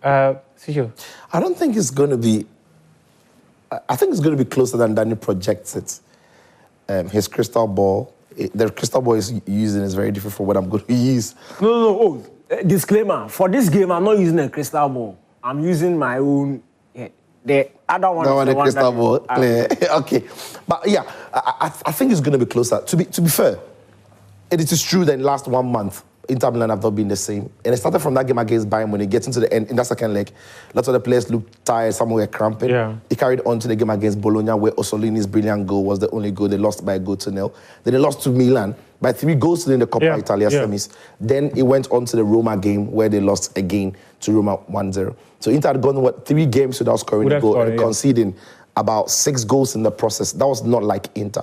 Sitso. I don't think it's going to be. I think it's going to be closer than Danny projects it. His crystal ball, the crystal ball he's using is very different from what I'm going to use. No. Oh, disclaimer. For this game, I'm not using a crystal ball. I'm using my own. The other one. No, the crystal ball. Okay, but yeah, I think it's going to be closer. To be fair, it is true that in the last 1 month, Inter Milan have not been the same. And it started from that game against Bayern when it gets into the end, in that second leg. Lots of the players looked tired, some were cramping. Yeah. It carried on to the game against Bologna where Ossolini's brilliant goal was the only goal. They lost by a goal to nil. Then they lost to Milan by 3 goals in the Coppa Italia semis. Then it went on to the Roma game where they lost again to Roma 1-0. So Inter had gone, 3 games without scoring a goal and conceding about 6 goals in the process. That was not like Inter.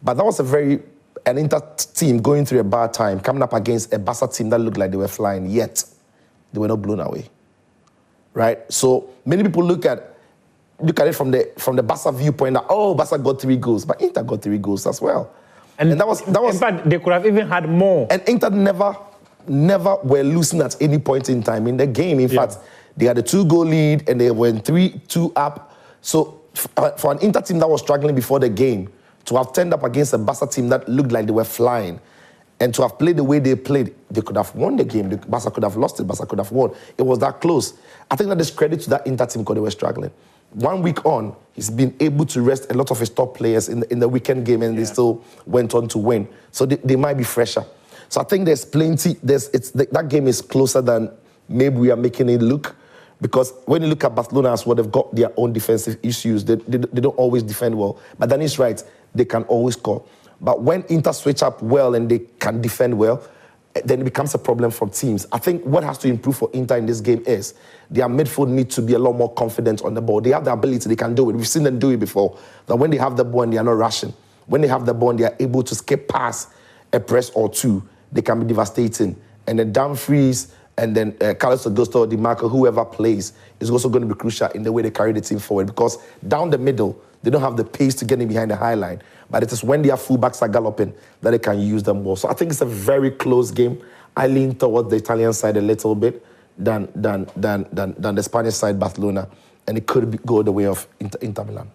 But that was an Inter team going through a bad time, coming up against a Barca team that looked like they were flying, yet they were not blown away, right? So many people look at it from the Barca viewpoint that, oh, Barca got 3 goals, but Inter got 3 goals as well. And that was. In fact, they could have even had more. And Inter never were losing at any point in time in the game. In fact, they had a 2-goal lead and they went 3-2 up. So for an Inter team that was struggling before the game, to have turned up against a Barca team that looked like they were flying, and to have played the way they played, they could have won the game. Barca could have lost it. Barca could have won. It was that close. I think that is credit to that Inter team because they were struggling. 1 week on, he's been able to rest a lot of his top players in the weekend game, and they still went on to win. So they might be fresher. So I think there's plenty. That game is closer than maybe we are making it look. Because when you look at Barcelona as well, they've got their own defensive issues. They don't always defend well. But Danny's right, they can always score. But when Inter switch up well and they can defend well, then it becomes a problem for teams. I think what has to improve for Inter in this game is their midfield need to be a lot more confident on the ball. They have the ability, they can do it. We've seen them do it before. That when they have the ball and they are not rushing, when they have the ball and they are able to skip past a press or 2, they can be devastating. And then Dumfries and then Carlos Augusto, Di Marco, whoever plays, is also going to be crucial in the way they carry the team forward. Because down the middle, they don't have the pace to get in behind the high line. But it is when their fullbacks are galloping that they can use them more. So I think it's a very close game. I lean towards the Italian side a little bit than the Spanish side, Barcelona. And it could go the way of Inter Milan.